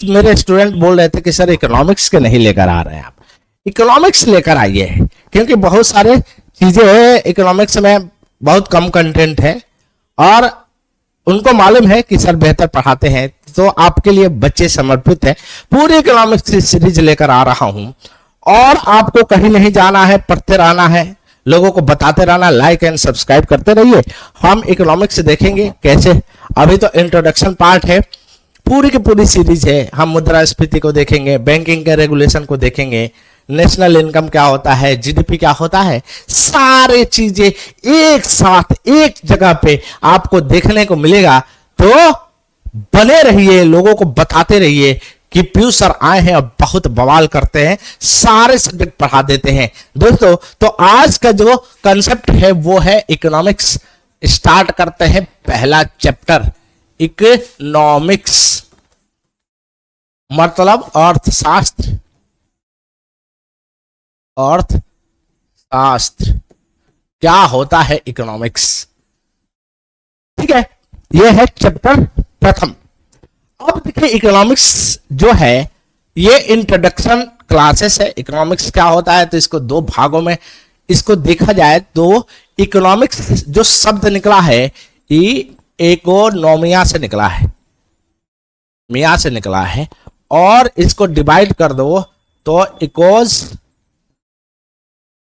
मेरे स्टूडेंट बोल रहे थे कि सर इकोनॉमिक्स के नहीं लेकर आ रहे हैं आप, इकोनॉमिक्स लेकर आइए, क्योंकि बहुत सारे चीजें हैं इकोनॉमिक्स में, बहुत कम कंटेंट है और उनको मालूम है कि सर बेहतर पढ़ाते हैं, तो आपके लिए बच्चे समर्पित है। पूरी इकोनॉमिक्स की सीरीज लेकर आ रहा हूं और आपको कहीं नहीं जाना है, पढ़ते रहना है, लोगों को बताते रहना, लाइक एंड सब्सक्राइब करते रहिए। हम इकोनॉमिक्स देखेंगे कैसे, अभी तो इंट्रोडक्शन पार्ट है, पूरी की पूरी सीरीज है। हम मुद्रास्फीति को देखेंगे, बैंकिंग के रेगुलेशन को देखेंगे, नेशनल इनकम क्या होता है, जीडीपी क्या होता है, सारे चीजें एक साथ एक जगह पे आपको देखने को मिलेगा। तो बने रहिए, लोगों को बताते रहिए कि पीयूष सर आए हैं और बहुत बवाल करते हैं, सारे सब्जेक्ट पढ़ा देते हैं दोस्तों। तो आज का जो कंसेप्ट है वो है इकोनॉमिक्स। स्टार्ट करते हैं पहला चैप्टर, इकोनॉमिक्स मतलब अर्थशास्त्र। अर्थशास्त्र क्या होता है इकोनॉमिक्स, ठीक है, यह है चैप्टर प्रथम। अब देखिए इकोनॉमिक्स जो है ये इंट्रोडक्शन क्लासेस है। इकोनॉमिक्स क्या होता है, तो इसको दो भागों में इसको देखा जाए तो इकोनॉमिक्स जो शब्द निकला है इकोनोमिया से निकला है, मिया से निकला है, और इसको डिवाइड कर दो तो इकोज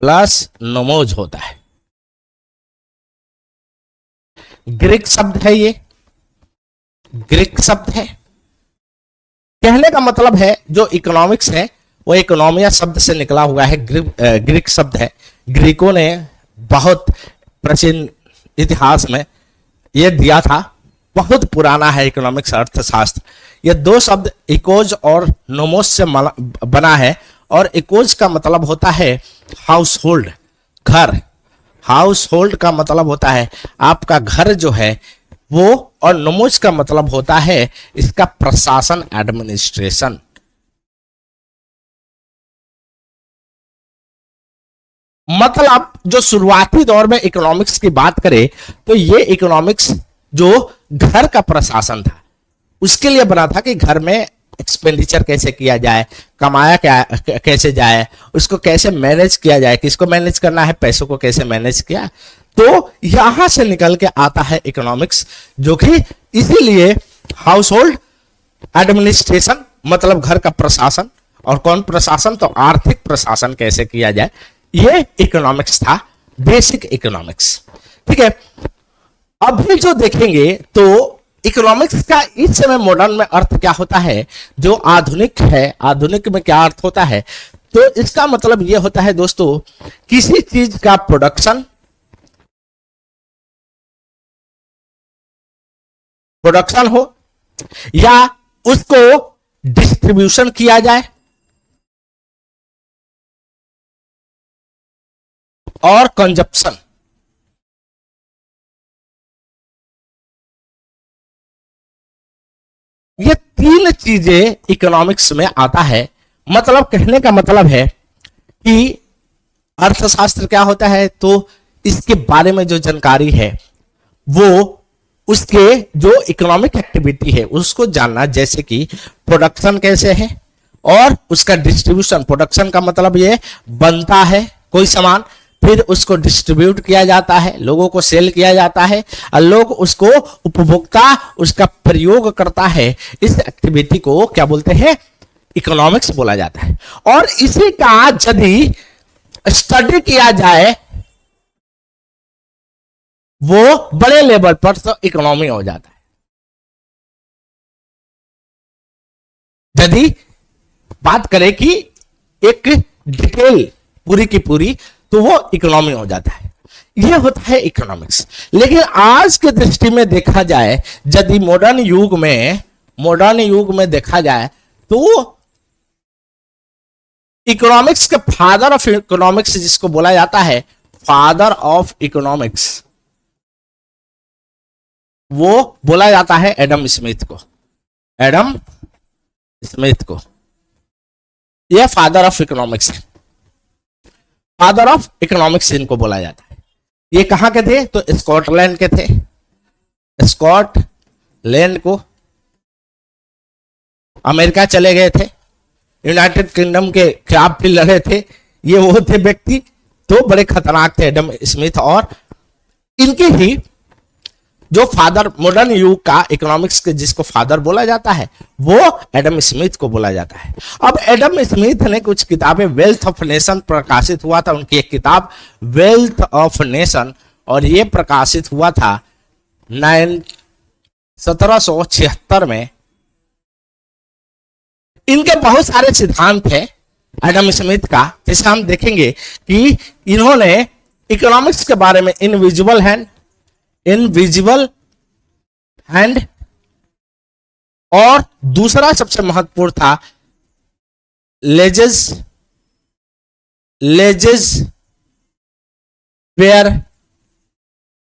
प्लस नोमोज होता है। ग्रीक शब्द है, ये ग्रीक शब्द है। कहने का मतलब है जो इकोनॉमिक्स है वो इकोनोमिया शब्द से निकला हुआ है, ग्रीक शब्द है। ग्रीकों ने बहुत प्राचीन इतिहास में ये दिया था, बहुत पुराना है इकोनॉमिक्स अर्थशास्त्र। ये दो शब्द इकोज और नोमोस से बना है, और इकोज का मतलब होता है हाउस होल्ड, घर। हाउस होल्ड का मतलब होता है आपका घर जो है वो, और नोमोस का मतलब होता है इसका प्रशासन, एडमिनिस्ट्रेशन। मतलब जो शुरुआती दौर में इकोनॉमिक्स की बात करें तो ये इकोनॉमिक्स जो घर का प्रशासन था उसके लिए बना था कि घर में एक्सपेंडिचर कैसे किया जाए, कमाया क्या कैसे जाए, उसको कैसे मैनेज किया जाए, किसको मैनेज करना है, पैसों को कैसे मैनेज किया। तो यहां से निकल के आता है इकोनॉमिक्स, जो कि इसीलिए हाउस होल्ड एडमिनिस्ट्रेशन मतलब घर का प्रशासन, और कौन प्रशासन, तो आर्थिक प्रशासन कैसे किया जाए, ये इकोनॉमिक्स था, बेसिक इकोनॉमिक्स, ठीक है। अभी जो देखेंगे तो इकोनॉमिक्स का इस समय मॉडर्न में अर्थ क्या होता है, जो आधुनिक है, आधुनिक में क्या अर्थ होता है, तो इसका मतलब यह होता है दोस्तों किसी चीज का प्रोडक्शन हो या उसको डिस्ट्रीब्यूशन किया जाए और कंजप्शन। ये तीन चीजें इकोनॉमिक्स में आता है। मतलब कहने का मतलब है कि अर्थशास्त्र क्या होता है, तो इसके बारे में जो जानकारी है वो उसके जो इकोनॉमिक एक्टिविटी है उसको जानना, जैसे कि प्रोडक्शन कैसे है और उसका डिस्ट्रीब्यूशन। प्रोडक्शन का मतलब ये बनता है कोई सामान, फिर उसको डिस्ट्रीब्यूट किया जाता है, लोगों को सेल किया जाता है, और लोग उसको, उपभोक्ता उसका प्रयोग करता है। इस एक्टिविटी को क्या बोलते हैं, इकोनॉमिक्स बोला जाता है। और इसी का यदि स्टडी किया जाए वो बड़े लेवल पर, तो इकोनॉमी हो जाता है। यदि बात करें कि एक डिटेल पूरी की पूरी, तो वो इकोनॉमी हो जाता है। यह होता है इकोनॉमिक्स। लेकिन आज के दृष्टि में देखा जाए, यदि मॉडर्न युग में देखा जाए तो इकोनॉमिक्स के फादर ऑफ इकोनॉमिक्स जिसको बोला जाता है, फादर ऑफ इकोनॉमिक्स, वो बोला जाता है एडम स्मिथ को। एडम स्मिथ को यह फादर ऑफ इकोनॉमिक्स है। फादर ऑफ इकोनॉमिक्स इनको बोला जाता है। ये कहां के थे, तो स्कॉटलैंड के थे। स्कॉटलैंड को अमेरिका चले गए थे, यूनाइटेड किंगडम के खिलाफ भी लड़े थे। ये वो थे व्यक्ति तो बड़े खतरनाक थे, एडम स्मिथ। और इनके ही जो फादर, मॉडर्न युग का इकोनॉमिक्स के जिसको फादर बोला जाता है, वो एडम स्मिथ को बोला जाता है। अब एडम स्मिथ ने कुछ किताबें, वेल्थ ऑफ नेशन प्रकाशित हुआ था उनकी एक किताब वेल्थ ऑफ नेशन, और ये प्रकाशित हुआ था 1776 में। इनके बहुत सारे सिद्धांत है एडम स्मिथ का, जैसे हम देखेंगे कि इन्होंने इकोनॉमिक्स के बारे में इनविजिबल हैंड, और दूसरा सबसे महत्वपूर्ण था लेजेस फेयर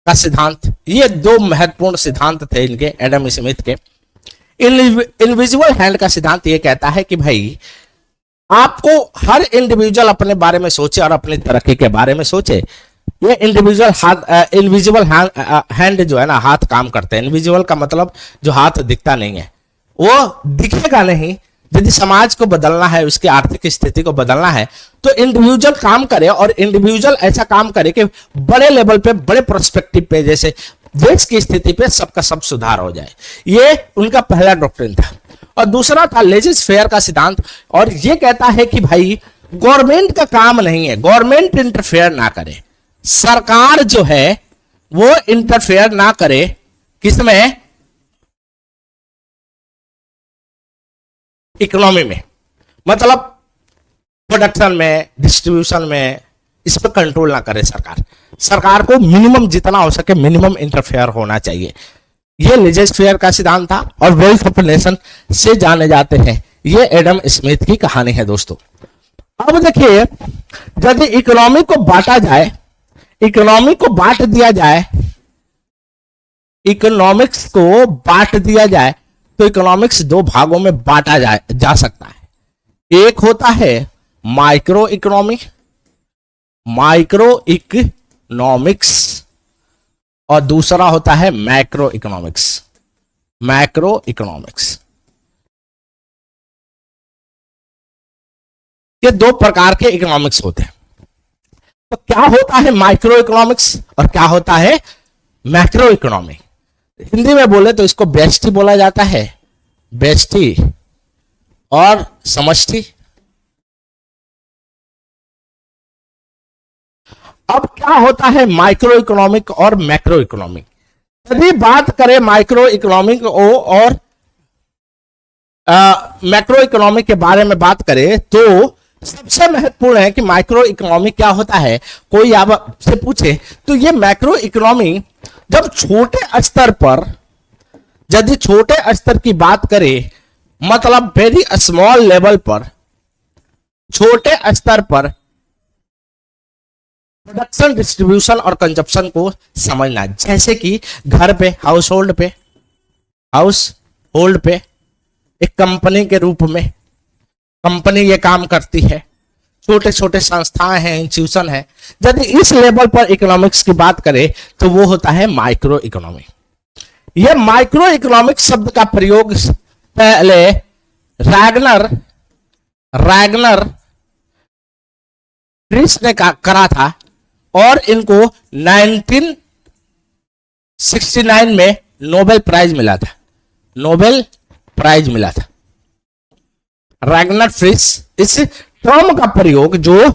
का सिद्धांत। ये दो महत्वपूर्ण सिद्धांत थे इनके, एडम स्मिथ के। इनविजिबल हैंड का सिद्धांत ये कहता है कि भाई आपको हर इंडिविजुअल अपने बारे में सोचे और अपनी तरक्की के बारे में सोचे। ये इनविजिबल हैंड जो है ना, हाथ काम करते हैं। इनविजिबल का मतलब जो हाथ दिखता नहीं है, वो दिखेगा नहीं। यदि समाज को बदलना है, उसकी आर्थिक स्थिति को बदलना है, तो इंडिविजुअल काम करे, और इंडिविजुअल ऐसा काम करे कि बड़े लेवल पे, बड़े प्रोस्पेक्टिव पे, जैसे देश की स्थिति पे सबका सब सुधार हो जाए। ये उनका पहला डॉक्ट्रिन था। और दूसरा था लेजिस फेयर का सिद्धांत, और ये कहता है कि भाई गवर्नमेंट का काम नहीं है, गवर्नमेंट इंटरफेयर ना करे, सरकार जो है वो इंटरफेयर ना करे। किसमें? इकोनॉमी में, मतलब प्रोडक्शन में, डिस्ट्रीब्यूशन में, इस पर कंट्रोल ना करे सरकार। सरकार को मिनिमम, जितना हो सके मिनिमम इंटरफेयर होना चाहिए। ये लेजिस फेयर का सिद्धांत था, और वेल्थ ऑफ नेशन से जाने जाते हैं। ये एडम स्मिथ की कहानी है दोस्तों। अब देखिए, यदि इकोनॉमी को बांटा जाए, इकोनॉमी को बांट दिया जाए, इकोनॉमिक्स को बांट दिया जाए, तो इकोनॉमिक्स दो भागों में बांटा जा सकता है। एक होता है माइक्रो इकोनॉमिक्स, और दूसरा होता है मैक्रो इकोनॉमिक्स। ये दो प्रकार के इकोनॉमिक्स होते हैं। तो क्या होता है माइक्रो इकोनॉमिक्स और क्या होता है मैक्रो इकोनॉमी? हिंदी में बोले तो इसको व्यष्टि बोला जाता है, व्यष्टि और समष्टि। अब क्या होता है माइक्रो इकोनॉमिक और मैक्रो इकोनॉमिक? यदि बात करें माइक्रो इकोनॉमिक और मैक्रो इकोनॉमिक के बारे में बात करें, तो सबसे महत्वपूर्ण है कि माइक्रो इकोनॉमिक क्या होता है। कोई आपसे पूछे तो ये मैक्रो इकोनॉमी जब छोटे स्तर पर, यदि छोटे स्तर की बात करें, मतलब वेरी स्मॉल लेवल पर, छोटे स्तर पर प्रोडक्शन, डिस्ट्रीब्यूशन और कंजप्शन को समझना। जैसे कि घर पे, हाउस होल्ड पे एक कंपनी के रूप में कंपनी ये काम करती है, छोटे छोटे संस्थाएं हैं, इंस्टीट्यूशन है। यदि इस लेवल पर इकोनॉमिक्स की बात करें तो वो होता है माइक्रो इकोनॉमी। ये माइक्रो इकोनॉमिक शब्द का प्रयोग पहले रैगनर फ्रिश ने करा था, और इनको 1969 में नोबेल प्राइज मिला था। रैगनर फ्रिश इस टर्म का प्रयोग, जो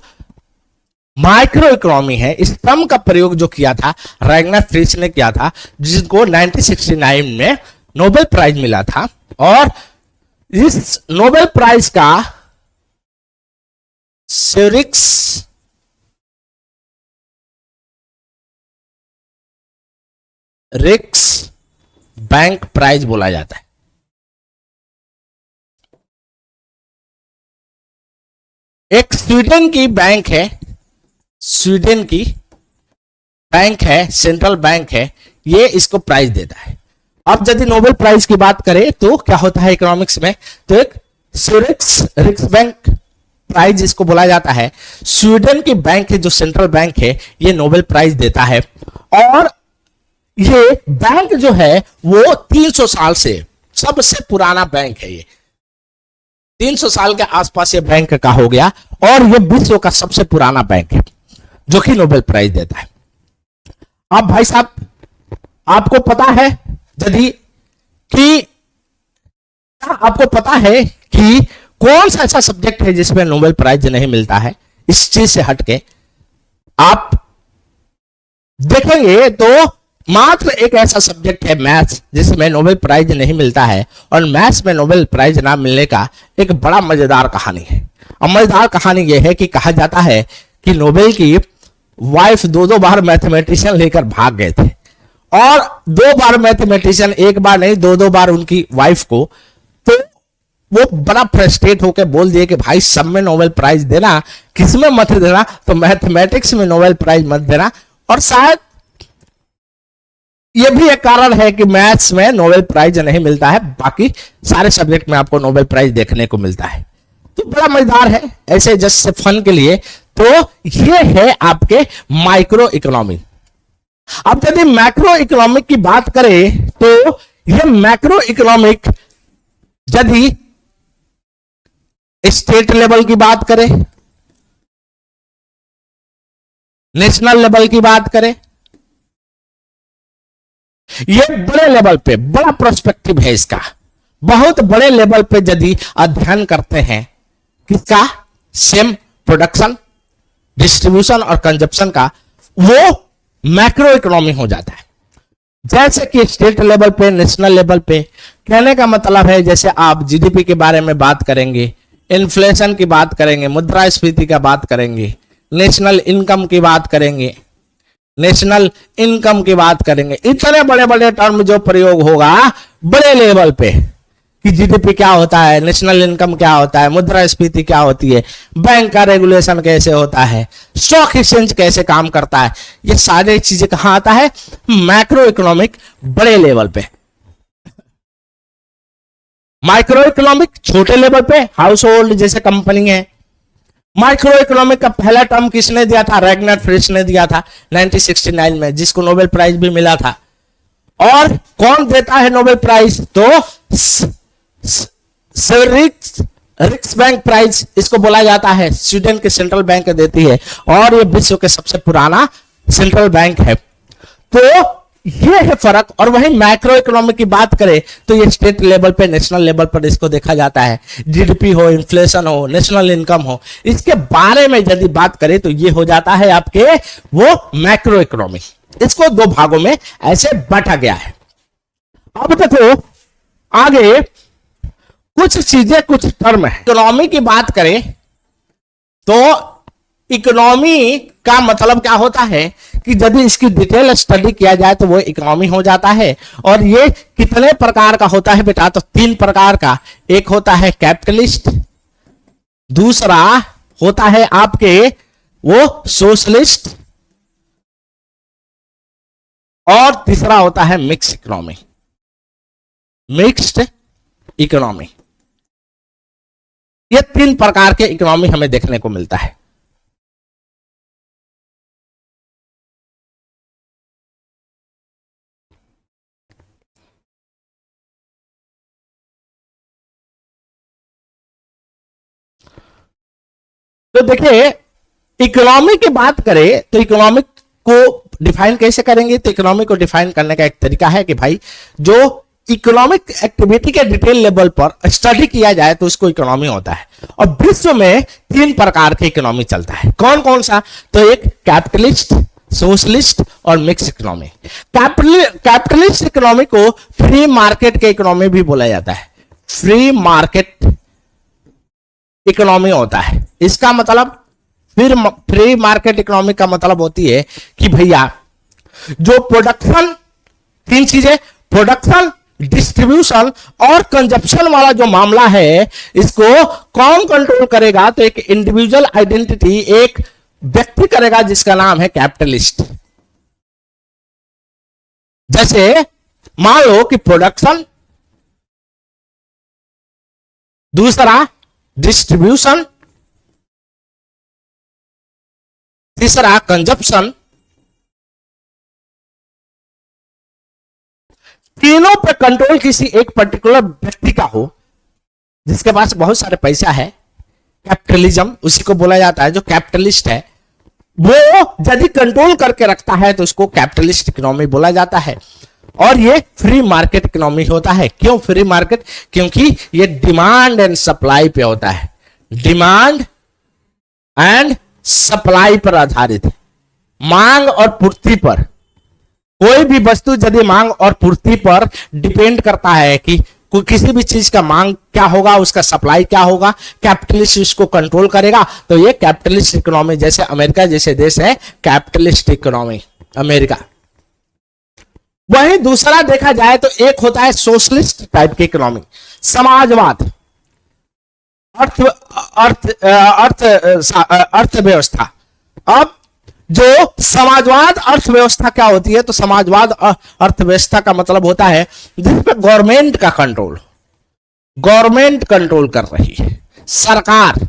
माइक्रो इकोनॉमी है, इस टर्म का प्रयोग जो किया था रैगनर फ्रिश ने किया था, जिसको 1969 में नोबेल प्राइज मिला था। और इस नोबेल प्राइज का रिक्स बैंक प्राइज बोला जाता है। एक स्वीडन की बैंक है, सेंट्रल बैंक है, ये इसको प्राइज देता है। अब यदि नोबेल प्राइज की बात करें तो क्या होता है इकोनॉमिक्स में, तो एक रिक्स बैंक प्राइज इसको बोला जाता है। स्वीडन की बैंक है, जो सेंट्रल बैंक है, ये नोबेल प्राइज देता है। और ये बैंक जो है वो 300 साल से सबसे पुराना बैंक है। ये 300 साल के आसपास ये बैंक का हो गया और ये विश्व का सबसे पुराना बैंक है जो कि नोबेल प्राइज देता है। अब भाई साहब आपको पता है यदि कि आपको पता है कि कौन सा ऐसा सब्जेक्ट है जिसमें नोबेल प्राइज नहीं मिलता है? इस चीज से हटके आप देखेंगे तो मात्र एक ऐसा सब्जेक्ट है मैथ्स जिसमें नोबेल प्राइज नहीं मिलता है, और मैथ्स में नोबेल प्राइज ना मिलने का एक बड़ा मजेदार कहानी है। और मजेदार कहानी यह है कि कहा जाता है कि नोबेल की वाइफ दो बार मैथमेटिशियन लेकर भाग गए थे, और 2 बार मैथमेटिशियन, एक बार नहीं 2 बार उनकी वाइफ को, तो वो बड़ा फ्रस्ट्रेट होकर बोल दिए कि भाई सब में नोबेल प्राइज देना, किसमें मत देना, तो मैथमेटिक्स में नोबेल प्राइज मत देना। और शायद यह भी एक कारण है कि मैथ्स में नोबेल प्राइज नहीं मिलता है, बाकी सारे सब्जेक्ट में आपको नोबेल प्राइज देखने को मिलता है। तो बड़ा मजेदार है ऐसे जस्ट फन के लिए। तो ये है आपके माइक्रो इकोनॉमी। अब यदि मैक्रो इकोनॉमिक की बात करें तो ये मैक्रो इकोनॉमिक यदि स्टेट लेवल की बात करें, नेशनल लेवल की बात करें, ये बड़े लेवल पे बड़ा प्रोस्पेक्टिव है इसका। बहुत बड़े लेवल पे यदि अध्ययन करते हैं किसका, सेम प्रोडक्शन, डिस्ट्रीब्यूशन और कंजप्शन का, वो मैक्रो इकोनॉमी हो जाता है। जैसे कि स्टेट लेवल पे, नेशनल लेवल पे, कहने का मतलब है जैसे आप जीडीपी के बारे में बात करेंगे, इन्फ्लेशन की बात करेंगे, मुद्रास्फीति का बात करेंगे, नेशनल इनकम की बात करेंगे, नेशनल इनकम की बात करेंगे, इतने बड़े बड़े टर्म जो प्रयोग होगा बड़े लेवल पे कि जीडीपी क्या होता है, नेशनल इनकम क्या होता है, मुद्रास्फीति क्या होती है, बैंक का रेगुलेशन कैसे होता है, स्टॉक एक्सचेंज कैसे काम करता है, ये सारी चीजें कहां आता है, मैक्रो इकोनॉमिक बड़े लेवल पे। माइक्रो इकोनॉमिक छोटे लेवल पे, हाउस होल्ड जैसे कंपनी है। माइक्रो इकोनॉमिक का पहला टर्म किसने दिया था, रैगनर फ्रिश ने दिया था 1969 में, जिसको नोबेल प्राइज भी मिला था। और कौन देता है नोबेल प्राइज, तो रिक्स बैंक प्राइज इसको बोला जाता है, स्वीडन के सेंट्रल बैंक देती है, और ये विश्व के सबसे पुराना सेंट्रल बैंक है। तो ये है फर्क। और वही मैक्रो इकोनॉमिक की बात करें तो ये स्टेट लेवल पे, नेशनल लेवल पर इसको देखा जाता है। जीडीपी हो, इन्फ्लेशन हो, नेशनल इनकम हो, इसके बारे में यदि बात करें तो ये हो जाता है आपके वो मैक्रो इकोनॉमी। इसको 2 भागों में ऐसे बांटा गया है। अब देखो आगे कुछ चीजें, कुछ टर्म है। इकोनॉमी की बात करें तो इकोनॉमी का मतलब क्या होता है कि यदि इसकी डिटेल स्टडी किया जाए तो वो इकोनॉमी हो जाता है। और ये कितने प्रकार का होता है बेटा, तो 3 प्रकार का। एक होता है कैपिटलिस्ट, दूसरा होता है आपके वो सोशलिस्ट, और तीसरा होता है मिक्स इकोनॉमी, मिक्स्ड इकोनॉमी। ये 3 प्रकार के इकोनॉमी हमें देखने को मिलता है। तो देखिए इकोनॉमी की बात करें तो इकोनॉमिक को डिफाइन कैसे करेंगे, तो इकोनॉमिक को डिफाइन करने का एक तरीका है कि भाई जो इकोनॉमिक एक्टिविटी के डिटेल लेवल पर स्टडी किया जाए तो उसको इकोनॉमी होता है। और विश्व में 3 प्रकार के इकोनॉमी चलता है। कौन कौन सा, तो एक कैपिटलिस्ट, सोशलिस्ट और मिक्स इकोनॉमी। कैपिटलिस्ट इकोनॉमी को फ्री मार्केट के इकोनॉमी भी बोला जाता है। फ्री मार्केट इकोनॉमी होता है। इसका मतलब फिर फ्री मार्केट इकोनॉमी का मतलब होती है कि भैया जो प्रोडक्शन, 3 चीजें, प्रोडक्शन, डिस्ट्रीब्यूशन और कंजप्शन वाला जो मामला है, इसको कौन कंट्रोल करेगा, तो एक इंडिविजुअल आइडेंटिटी, एक व्यक्ति करेगा जिसका नाम है कैपिटलिस्ट। जैसे मान लो कि प्रोडक्शन, दूसरा डिस्ट्रीब्यूशन, तीसरा कंजप्शन, तीनों पे कंट्रोल किसी एक पर्टिकुलर व्यक्ति का हो, जिसके पास बहुत सारे पैसा है, कैपिटलिज्म उसी को बोला जाता है, जो कैपिटलिस्ट है वो यदि कंट्रोल करके रखता है तो उसको कैपिटलिस्ट इकोनॉमी बोला जाता है। और ये फ्री मार्केट इकोनॉमी होता है। क्यों फ्री मार्केट? क्योंकि ये डिमांड एंड सप्लाई पे होता है, डिमांड एंड सप्लाई पर आधारित है, मांग और पूर्ति पर। कोई भी वस्तु यदि मांग और पूर्ति पर डिपेंड करता है कि किसी भी चीज का मांग क्या होगा, उसका सप्लाई क्या होगा, कैपिटलिस्ट इसको कंट्रोल करेगा, तो ये कैपिटलिस्ट इकोनॉमी, जैसे अमेरिका जैसे देश है कैपिटलिस्ट इकोनॉमी अमेरिका। वहीं दूसरा देखा जाए तो एक होता है सोशलिस्ट टाइप की इकोनॉमी, समाजवाद, अर्थव्यवस्था। अब जो समाजवाद अर्थव्यवस्था क्या होती है, तो समाजवाद अर्थव्यवस्था का मतलब होता है जिसपे गवर्नमेंट का कंट्रोल, गवर्नमेंट कंट्रोल कर रही है, सरकार।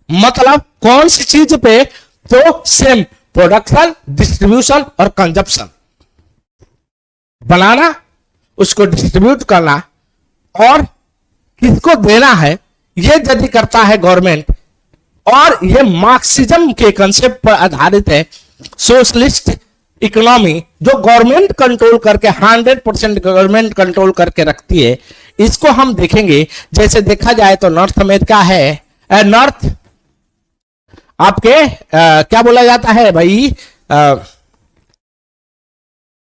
मतलब कौन सी चीज पे? तो सेम प्रोडक्शन, डिस्ट्रीब्यूशन और कंजप्शन, बनाना, उसको डिस्ट्रीब्यूट करना और किसको देना है, ये यदि करता है गवर्नमेंट। और ये मार्क्सिज्म के कंसेप्ट पर आधारित है सोशलिस्ट इकोनॉमी, जो गवर्नमेंट कंट्रोल करके 100% गवर्नमेंट कंट्रोल करके रखती है। इसको हम देखेंगे, जैसे देखा जाए तो नॉर्थ अमेरिका है, नॉर्थ आपके क्या बोला जाता है भाई,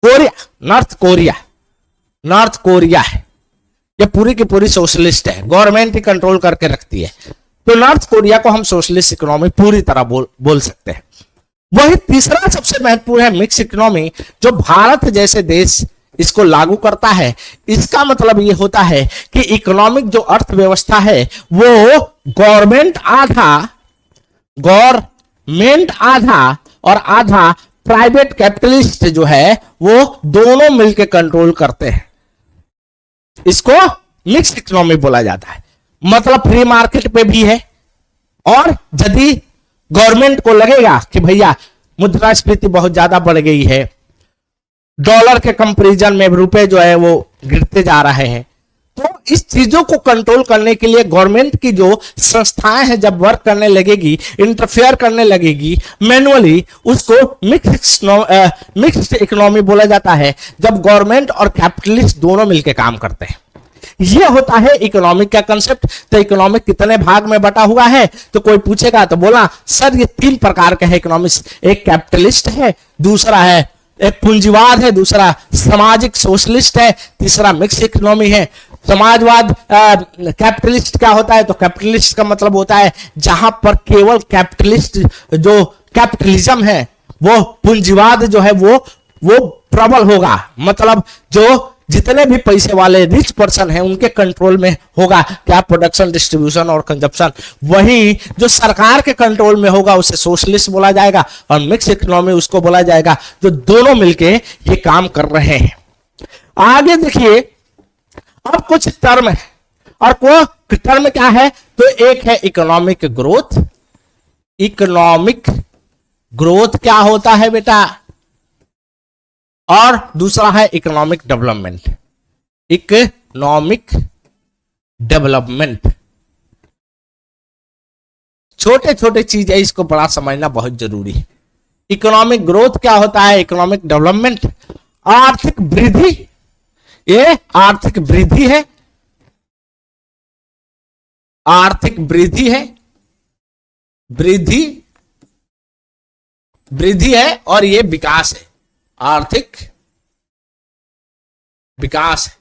कोरिया, नॉर्थ कोरिया है, ये पूरी की पूरी सोशलिस्ट है, गवर्नमेंट ही कंट्रोल करके रखती है। तो नॉर्थ कोरिया को हम सोशलिस्ट इकोनॉमी पूरी तरह बोल सकते हैं। वही तीसरा सबसे महत्वपूर्ण है मिक्स इकोनॉमी, जो भारत जैसे देश इसको लागू करता है। इसका मतलब ये होता है कि इकोनॉमिक जो अर्थव्यवस्था है वो गवर्नमेंट आधा और आधा प्राइवेट कैपिटलिस्ट जो है वो दोनों मिलकर कंट्रोल करते हैं। इसको मिक्स इकोनॉमी बोला जाता है। मतलब फ्री मार्केट पे भी है, और यदि गवर्नमेंट को लगेगा कि भैया मुद्रास्फीति बहुत ज्यादा बढ़ गई है, डॉलर के कंपैरिजन में रुपए जो है वो गिरते जा रहे हैं, तो इस चीजों को कंट्रोल करने के लिए गवर्नमेंट की जो संस्थाएं हैं जब वर्क करने लगेगी, इंटरफेयर करने लगेगी मैनुअली, उसको मिक्स्ड इकोनॉमी बोला जाता है, जब गवर्नमेंट और कैपिटलिस्ट दोनों मिलकर काम करते हैं। यह होता है इकोनॉमिक का कंसेप्ट। तो इकोनॉमिक कितने भाग में बटा हुआ है? तो कोई पूछेगा तो बोला सर ये 3 प्रकार के है इकोनॉमिक्स, एक कैपिटलिस्ट है, दूसरा है एक पूंजीवाद है, दूसरा सामाजिक सोशलिस्ट है, तीसरा मिक्स इकोनॉमी है। समाजवाद कैपिटलिस्ट क्या होता है? तो कैपिटलिस्ट का मतलब होता है जहां पर केवल कैपिटलिस्ट जो कैपिटलिज्म है, वो पूंजीवाद जो है वो प्रबल होगा। मतलब जो जितने भी पैसे वाले रिच पर्सन हैं उनके कंट्रोल में होगा क्या? प्रोडक्शन, डिस्ट्रीब्यूशन और कंजप्शन। वही जो सरकार के कंट्रोल में होगा उसे सोशलिस्ट बोला जाएगा, और मिक्स इकोनॉमी उसको बोला जाएगा जो दोनों मिलके ये काम कर रहे हैं। आगे देखिए, अब कुछ टर्म है, और वो टर्म क्या है? तो एक है इकोनॉमिक ग्रोथ। इकोनॉमिक ग्रोथ क्या होता है बेटा? और दूसरा है इकोनॉमिक डेवलपमेंट। इकोनॉमिक डेवलपमेंट छोटे छोटे चीज है, इसको बड़ा समझना बहुत जरूरी है। इकोनॉमिक ग्रोथ क्या होता है? इकोनॉमिक डेवलपमेंट आर्थिक वृद्धि, ये आर्थिक वृद्धि है, आर्थिक वृद्धि है, वृद्धि है, और ये विकास है, आर्थिक विकास है।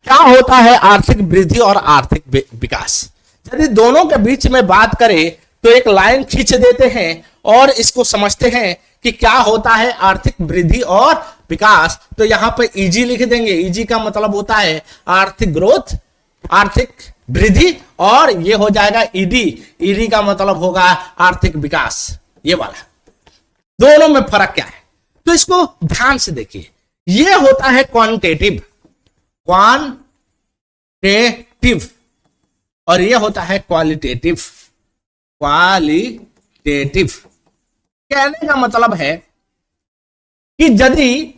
क्या होता है आर्थिक वृद्धि और आर्थिक विकास? यदि दोनों के बीच में बात करें तो एक लाइन खींच देते हैं और इसको समझते हैं कि क्या होता है आर्थिक वृद्धि और विकास। तो यहां पे ईजी लिख देंगे। ईजी का मतलब होता है आर्थिक ग्रोथ, आर्थिक वृद्धि, और ये हो जाएगा ईडी। ईडी का मतलब होगा आर्थिक विकास। ये वाला दोनों में फर्क क्या है? तो इसको ध्यान से देखिए। ये होता है क्वांटिटेटिव, और ये होता है क्वालिटेटिव। कहने का मतलब है कि यदि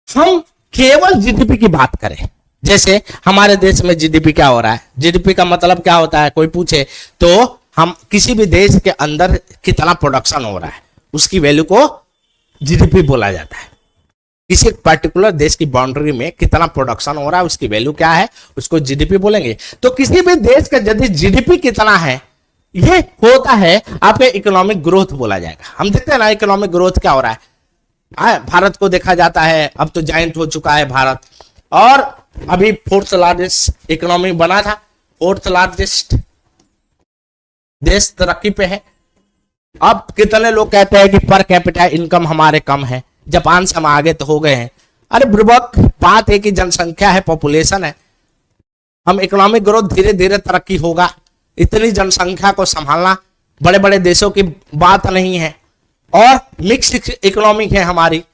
हम केवल जीडीपी की बात करें, जैसे हमारे देश में जीडीपी क्या हो रहा है, जीडीपी का मतलब क्या होता है, कोई पूछे तो हम किसी भी देश के अंदर कितना प्रोडक्शन हो रहा है उसकी वैल्यू को जीडीपी बोला जाता है। किसी पर्टिकुलर देश की बाउंड्री में कितना प्रोडक्शन हो रहा है उसकी वैल्यू क्या है, उसको जीडीपी बोलेंगे। तो किसी भी देश का यदि जीडीपी कितना है, ये होता है आपके इकोनॉमिक ग्रोथ बोला जाएगा। हम देखते हैं ना इकोनॉमिक ग्रोथ क्या हो रहा है, भारत को देखा जाता है, अब तो जाइंट हो चुका है भारत, और अभी 4th लार्जेस्ट इकोनॉमी बना था, 4th लार्जेस्ट देश तरक्की पे है। अब कितने लोग कहते हैं कि पर कैपिटा इनकम हमारे कम है, जापान से हम आगे तो हो गए हैं। अरे बुर्बक, बात है कि जनसंख्या है, पॉपुलेशन है, हम इकोनॉमिक ग्रोथ धीरे धीरे तरक्की होगा, इतनी जनसंख्या को संभालना बड़े बड़े देशों की बात नहीं है, और मिक्स इकोनॉमी है हमारी,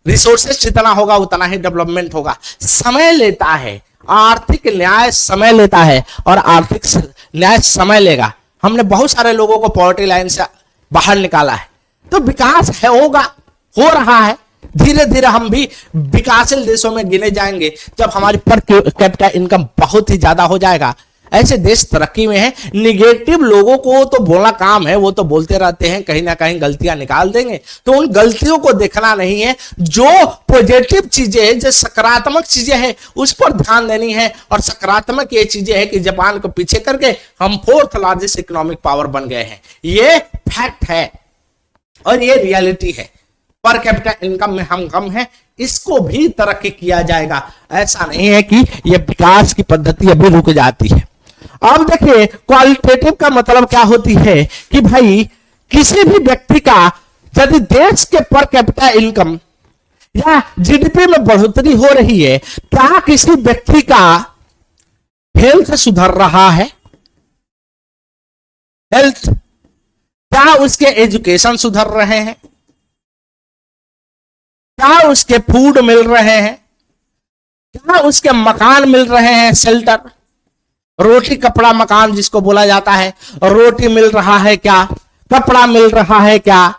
रिसोर्सेस जितना होगा उतना ही डेवलपमेंट होगा। समय लेता है, आर्थिक न्याय समय लेता है, और आर्थिक न्याय समय लेगा। हमने बहुत सारे लोगों को पॉवर्टी लाइन से बाहर निकाला है, तो विकास है, होगा, हो रहा है धीरे धीरे। हम भी विकासशील देशों में गिने जाएंगे जब हमारी पर कैपिटा इनकम बहुत ही ज्यादा हो जाएगा। ऐसे देश तरक्की में है। निगेटिव लोगों को तो बोलना काम है, वो तो बोलते रहते हैं, कहीं ना कहीं गलतियां निकाल देंगे, तो उन गलतियों को देखना नहीं है। जो पॉजिटिव चीजें हैं, जो सकारात्मक चीजें हैं, उस पर ध्यान देनी है। और सकारात्मक ये चीजें हैं कि जापान को पीछे करके हम 4th लार्जेस्ट इकोनॉमिक पावर बन गए हैं। ये फैक्ट है और ये रियलिटी है। पर कैपिटा इनकम में हम कम है, इसको भी तरक्की किया जाएगा। ऐसा नहीं है कि ये विकास की पद्धति अभी रुक जाती है। अब देखिए क्वालिटेटिव का मतलब क्या होती है कि भाई किसी भी व्यक्ति का यदि देश के पर कैपिटा इनकम या जीडीपी में बढ़ोतरी हो रही है, क्या किसी व्यक्ति का हेल्थ सुधर रहा है, हेल्थ, क्या उसके एजुकेशन सुधर रहे हैं, क्या उसके फूड मिल रहे हैं, क्या उसके मकान मिल रहे हैं, शेल्टर, रोटी कपड़ा मकान जिसको बोला जाता है, रोटी मिल रहा है क्या, कपड़ा मिल रहा है क्या,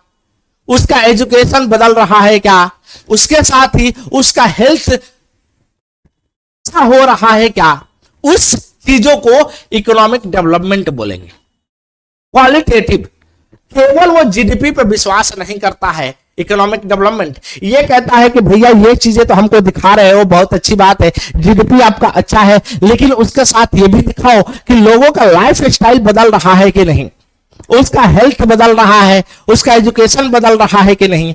उसका एजुकेशन बदल रहा है क्या, उसके साथ ही उसका हेल्थ अच्छा हो रहा है क्या, उस चीजों को इकोनॉमिक डेवलपमेंट बोलेंगे। क्वालिटेटिव, केवल वो जीडीपी पे विश्वास नहीं करता है। इकोनॉमिक डेवलपमेंट ये कहता है कि भैया ये चीजें तो हमको दिखा रहे हो, बहुत अच्छी बात है, जीडीपी आपका अच्छा है, लेकिन उसके साथ ये भी दिखाओ कि लोगों का लाइफ स्टाइल बदल रहा है कि नहीं, उसका हेल्थ बदल रहा है, उसका एजुकेशन बदल रहा है कि नहीं,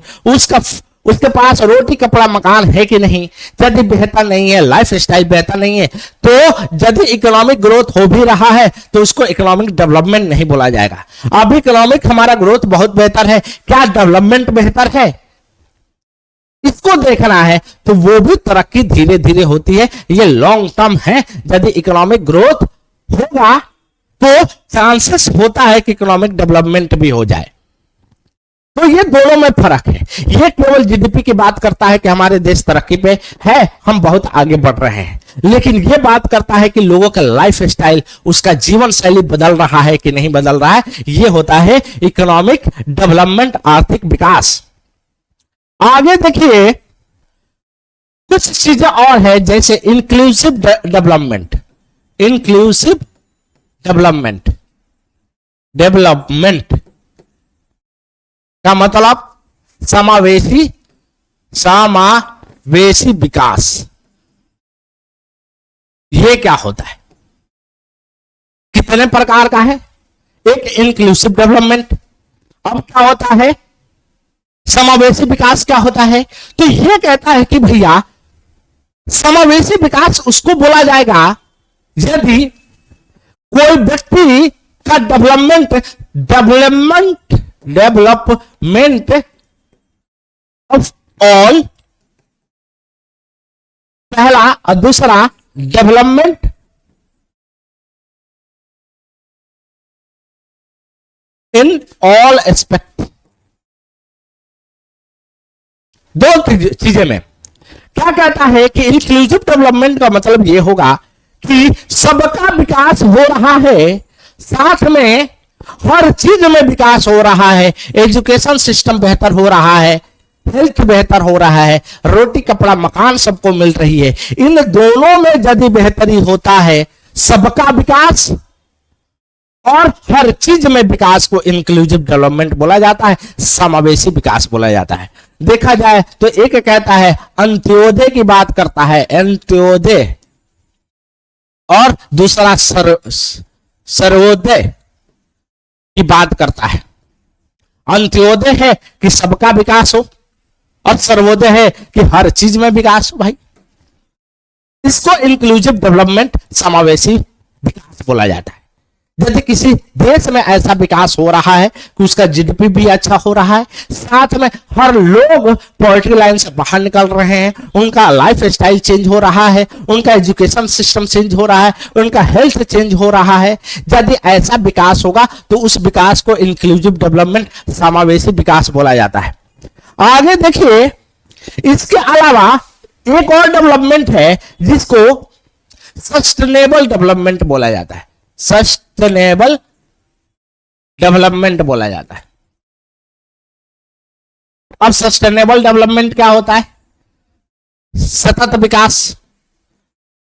उसके पास रोटी कपड़ा मकान है कि नहीं। यदि बेहतर नहीं है, लाइफ स्टाइल बेहतर नहीं है, तो यदि इकोनॉमिक ग्रोथ हो भी रहा है तो उसको इकोनॉमिक डेवलपमेंट नहीं बोला जाएगा। अब इकोनॉमिक हमारा ग्रोथ बहुत बेहतर है, क्या डेवलपमेंट बेहतर है, इसको देखना है, तो वो भी तरक्की धीरे धीरे होती है। ये लॉन्ग टर्म है। यदि इकोनॉमिक ग्रोथ होगा तो चांसेस होता है कि इकोनॉमिक डेवलपमेंट भी हो जाए। तो ये दोनों में फर्क है। ये केवल जीडीपी की बात करता है कि हमारे देश तरक्की पे है, हम बहुत आगे बढ़ रहे हैं, लेकिन ये बात करता है कि लोगों का लाइफ स्टाइल, उसका जीवन शैली बदल रहा है कि नहीं बदल रहा है। ये होता है इकोनॉमिक डेवलपमेंट, आर्थिक विकास। आगे देखिए कुछ चीजें और है, जैसे inclusive development. Inclusive development, development का मतलब समावेशी विकास। ये क्या होता है, कितने प्रकार का है। एक इंक्लूसिव डेवलपमेंट, अब क्या होता है समावेशी विकास क्या होता है, तो ये कहता है कि भैया समावेशी विकास उसको बोला जाएगा यदि कोई व्यक्ति का डेवलपमेंट ऑफ ऑल, पहला, और दूसरा डेवलपमेंट इन ऑल एस्पेक्ट। दो चीजें में क्या कहता है कि इंक्लूसिव डेवलपमेंट का मतलब यह होगा कि सबका विकास हो रहा है, साथ में हर चीज में विकास हो रहा है, एजुकेशन सिस्टम बेहतर हो रहा है, हेल्थ बेहतर हो रहा है, रोटी कपड़ा मकान सबको मिल रही है, इन दोनों में यदि बेहतरी होता है, सबका विकास और हर चीज में विकास को इंक्लूसिव डेवलपमेंट बोला जाता है, समावेशी विकास बोला जाता है। देखा जाए तो एक कहता है अंत्योदय की बात करता है, अंत्योदय, और दूसरा सर्वोदय की बात करता है। अंत्योदय है कि सबका विकास हो और सर्वोदय है कि हर चीज में विकास हो। भाई इसको इंक्लूसिव डेवलपमेंट, समावेशी विकास बोला जाता है। यदि किसी देश में ऐसा विकास हो रहा है कि उसका जीडीपी भी अच्छा हो रहा है, साथ में हर लोग पॉवर्टी लाइन से बाहर निकल रहे हैं, उनका लाइफ स्टाइल चेंज हो रहा है, उनका एजुकेशन सिस्टम चेंज हो रहा है, उनका हेल्थ चेंज हो रहा है, यदि ऐसा विकास होगा तो उस विकास को इंक्लूसिव डेवलपमेंट, समावेशी विकास बोला जाता है। आगे देखिए, इसके अलावा एक और डेवलपमेंट है जिसको सस्टेनेबल डेवलपमेंट बोला जाता है, सस्टेनेबल डेवलपमेंट बोला जाता है। अब सस्टेनेबल डेवलपमेंट क्या होता है? सतत विकास।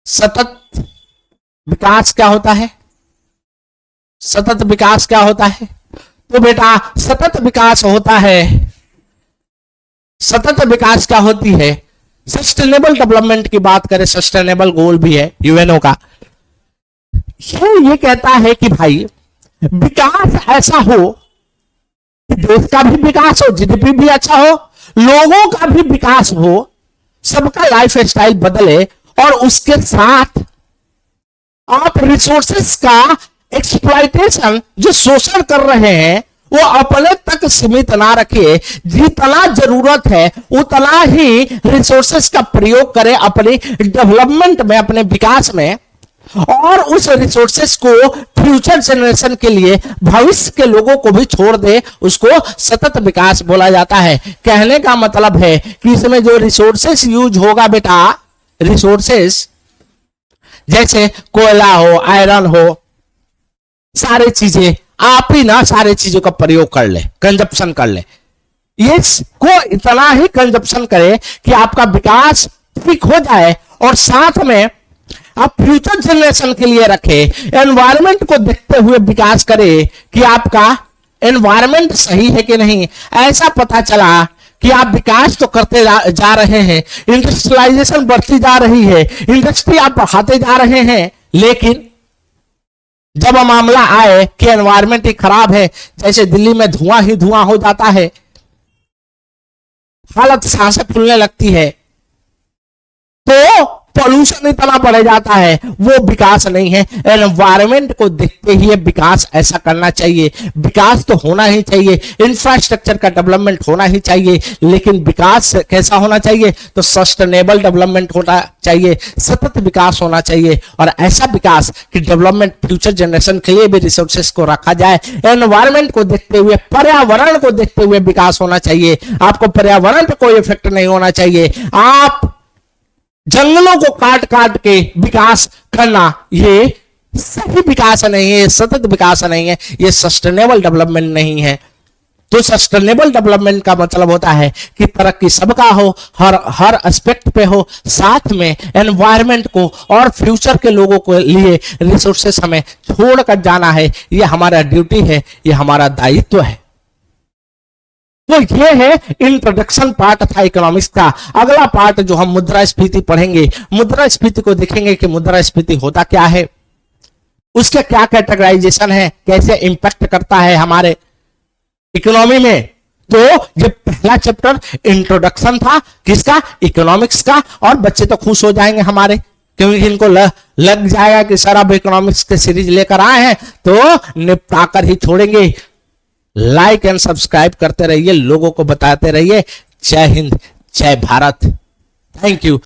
सतत विकास क्या होता है? सतत विकास क्या होता है? तो बेटा सतत विकास होता है, सतत विकास क्या होती है? सस्टेनेबल डेवलपमेंट की बात करें, सस्टेनेबल गोल भी है यूएनओ का, ये कहता है कि भाई विकास ऐसा हो कि देश का भी विकास हो, जीडीपी भी अच्छा हो, लोगों का भी विकास हो, सबका लाइफ स्टाइल बदले, और उसके साथ आप रिसोर्सेस का एक्सप्लॉयटेशन, जो शोषण कर रहे हैं, वो अपने तक सीमित ना रखे, जितना जरूरत है उतना ही रिसोर्सेस का प्रयोग करें अपनी डेवलपमेंट में, अपने विकास में, और उस रिसोर्सेस को फ्यूचर जनरेशन के लिए, भविष्य के लोगों को भी छोड़ दे, उसको सतत विकास बोला जाता है। कहने का मतलब है कि इसमें जो रिसोर्सेस यूज होगा बेटा, रिसोर्सेस जैसे कोयला हो, आयरन हो, सारी चीजें आप ही ना सारी चीजों का प्रयोग कर ले, कंजप्शन कर ले, इसको इतना ही कंजप्शन करे कि आपका विकास ठीक हो जाए, और साथ में आप फ्यूचर जनरेशन के लिए रखे, एनवायरमेंट को देखते हुए विकास करे कि आपका एनवायरमेंट सही है कि नहीं। ऐसा पता चला कि आप विकास तो करते जा रहे हैं, इंडस्ट्रियलाइजेशन बढ़ती जा रही है, इंडस्ट्री आप बढ़ाते जा रहे हैं, लेकिन जब मामला आए कि एनवायरमेंट ही खराब है, जैसे दिल्ली में धुआं ही धुआं हो जाता है, हालत सांसें फूलने लगती है, तो पॉल्यूशन इतना बढ़ जाता है, वो विकास नहीं है। एनवायरमेंट को देखते ही विकास ऐसा करना चाहिए, विकास तो होना ही चाहिए, इंफ्रास्ट्रक्चर का डेवलपमेंट होना ही चाहिए, लेकिन विकास कैसा होना चाहिए? तो सस्टेनेबल डेवलपमेंट होना चाहिए, सतत विकास होना चाहिए, और ऐसा विकास कि डेवलपमेंट फ्यूचर जनरेशन के लिए भी रिसोर्सेस को रखा जाए। एनवायरमेंट को देखते हुए, पर्यावरण को देखते हुए विकास होना चाहिए। आपको पर्यावरण पर कोई इफेक्ट नहीं होना चाहिए। आप जंगलों को काट काट के विकास करना, ये सही विकास नहीं है, सतत विकास नहीं है, ये सस्टेनेबल डेवलपमेंट नहीं है। तो सस्टेनेबल डेवलपमेंट का मतलब होता है कि तरक्की सबका हो, हर एस्पेक्ट पे हो, साथ में एनवायरमेंट को और फ्यूचर के लोगों के लिए रिसोर्सेस हमें छोड़कर जाना है। ये हमारा ड्यूटी है, ये हमारा दायित्व है। तो ये है इंट्रोडक्शन पार्ट था इकोनॉमिक्स का। अगला पार्ट जो हम मुद्रास्फीति पढ़ेंगे, मुद्रास्फीति को देखेंगे कि मुद्रास्फीति होता क्या है, उसके क्या कैटेगराइजेशन है, कैसे इंपैक्ट करता है हमारे इकोनॉमी में। तो ये पहला चैप्टर इंट्रोडक्शन था किसका? इकोनॉमिक्स का। और बच्चे तो खुश हो जाएंगे हमारे, क्योंकि इनको लग जाएगा कि सर अब इकोनॉमिक्स के सीरीज लेकर आए हैं तो निपटा कर ही छोड़ेंगे। लाइक एंड सब्सक्राइब करते रहिए, लोगों को बताते रहिए। जय हिंद, जय भारत, थैंक यू।